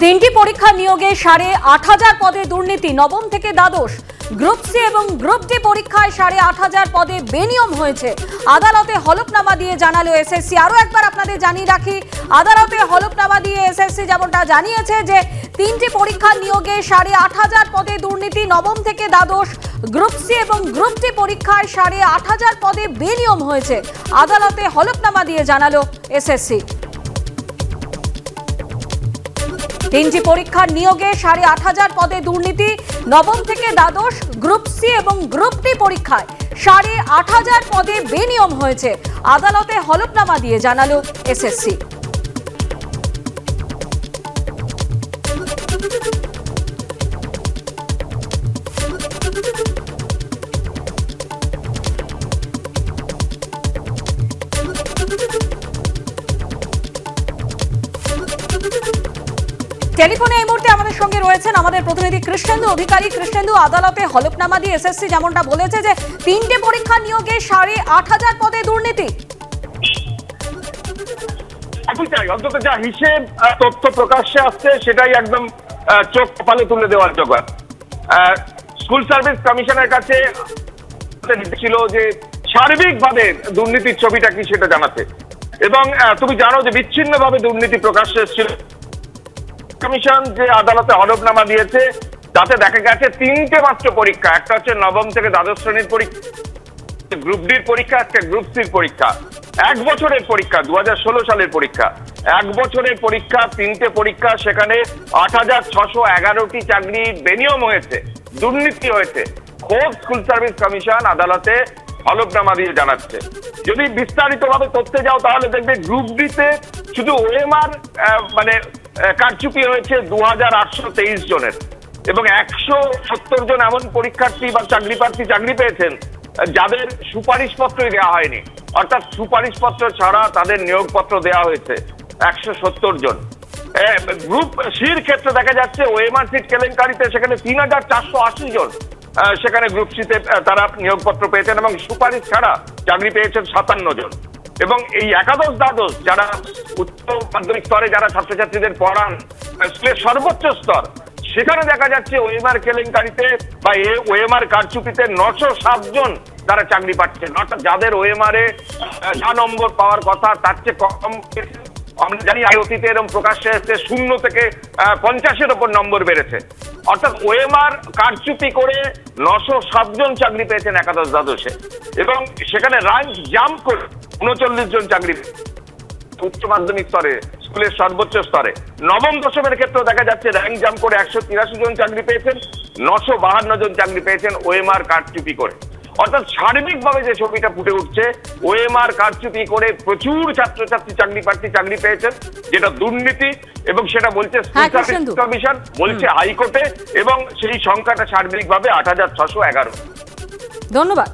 তিনটি পরীক্ষা নিয়োগে ৮,৫০০ পদে দুর্নীতি। নবম থেকে দ্বাদশ গ্রুপ সি এবং গ্রুপ ডি পরীক্ষায় ৮,৫০০ পদে বেনিয়ম হয়েছে। আদালতে হলফনামা দিয়ে জানালো এসএসসি। আরো একবার আপনাদের জানিয়ে রাখি, আদালতে হলফনামা দিয়ে এসএসসি যেমনটা জানিয়েছে যে তিনটি পরীক্ষা নিয়োগে ৮,৫০০ পদে দুর্নীতি। নবম থেকে দ্বাদশ গ্রুপ সি এবং গ্রুপ ডি পরীক্ষায় ৮,৫০০ পদে বেনিয়ম হয়েছে। আদালতে হলফনামা দিয়ে জানালো এসএসসি। তিনটি পরীক্ষার নিয়োগে ৮,৫০০ পদে দুর্নীতি। নবম থেকে দ্বাদশ গ্রুপ সি এবং গ্রুপ ডি পরীক্ষায় ৮,৫০০ পদে বেনিয়ম হয়েছে। আদালতে হলফনামা দিয়ে জানালো এসএসসি। টেলিফোনে এই মুহূর্তে আমাদের সঙ্গে রয়েছেন আমাদের প্রতিনিধি কৃষ্ণেন্দু অধিকারী। কৃষ্ণেন্দু, আদালতে হলফনামা দিয়ে এসএসসি যেমনটা বলেছে যে তিনটে পরীক্ষা নিয়োগে ৮,৫০০ পদে দুর্নীতি। অন্তত যা হিসেব তথ্য প্রকাশ্যে আসছে সেটাই একদম চোখ কপালে তুলে দেওয়ার জোগাড়। স্কুল সার্ভিস কমিশনের কাছে ছিল যে সার্বিকভাবে দুর্নীতির ছবিটা কি সেটা জানাতে, এবং তুমি জানো যে বিচ্ছিন্নভাবে দুর্নীতি প্রকাশ্যে এসেছিল। কমিশন যে আদালতে হলফনামা দিয়েছে তাতে দেখা গেছে তিনটে মাত্র পরীক্ষা, একটা হচ্ছে নবম থেকে দ্বাদশ শ্রেণীর পরীক্ষা, গ্রুপ ডির পরীক্ষা, একটা গ্রুপ সির পরীক্ষা, 1 বছরের পরীক্ষা, 2016 সালের পরীক্ষা, 1 বছরের পরীক্ষা, তিনটে পরীক্ষা, সেখানে ৮,৬১১টি চাকরি বেনিয়ম হয়েছে, দুর্নীতি হয়েছে। খোদ স্কুল সার্ভিস কমিশন আদালতে হলফনামা দিয়ে জানাচ্ছে। যদি বিস্তারিতভাবে তথ্যে যাও তাহলে দেখবে গ্রুপ ডিতে শুধু ওএমআর মানে কারচুপি হয়েছে ২,৮২৩ জনের, এবং ১৭০ জন এমন পরীক্ষার্থী বা চাকরি প্রার্থী চাকরি পেয়েছেন যাদের সুপারিশপত্রই দেওয়া হয়নি, অর্থাৎ সুপারিশপত্র ছাড়া তাদের নিয়োগপত্র দেওয়া হয়েছে ১৭০ জন। গ্রুপ সির ক্ষেত্রে দেখা যাচ্ছে ওএমআর সিট কেলেঙ্কারিতে সেখানে ৩,৪৮০ জন সেখানে গ্রুপ সিতে তারা নিয়োগপত্র পেয়েছেন, এবং সুপারিশ ছাড়া চাকরি পেয়েছেন ৫৭ জন। এবং এই একাদশ দ্বাদশ যারা উচ্চ মাধ্যমিক স্তরে যারা ছাত্রছাত্রীদের পড়ান, স্কুলের সর্বোচ্চ স্তর, সেখানে দেখা যাচ্ছে ওএমআর কেলেঙ্কারিতে বা ওএমআর কারচুপিতে ৯০৭ জন তারা চাকরি পাচ্ছেন, অর্থাৎ যাদের ওএমআর এ যা নম্বর পাওয়ার কথা তার চেয়ে কম। আমরা জানি অতীতে এরকম প্রকাশ্যে এসেছে 0 থেকে 50-এর ওপর নম্বর বেড়েছে, অর্থাৎ ওএমআর কারচুপি করে ৯০৭ জন চাকরি পেয়েছেন একাদশ দ্বাদশে, এবং সেখানে র্যাঙ্ক জাম্প করে ৩৯ জন চাকরি উচ্চ মাধ্যমিক স্তরে স্কুলের সর্বোচ্চ স্তরে। নবম দশমের ক্ষেত্রে দেখা যাচ্ছে র্যাঙ্ক জাম্প করে ১৮৩ জন চাকরি পেয়েছেন, ৯৫২ জন চাকরি পেয়েছেন ওএমআর কারচুপি করে। অর্থাৎ সার্বিকভাবে যে ছবিটা ফুটে উঠছে, ওএমআর কারচুপি করে প্রচুর ছাত্রছাত্রী চাকরি প্রার্থী চাকরি পেয়েছেন, যেটা দুর্নীতি, এবং সেটা বলছে স্কুল সার্ভিস কমিশন, বলছে হাইকোর্টে, এবং সেই সংখ্যাটা সার্বিকভাবে ৮,৬১১। ধন্যবাদ।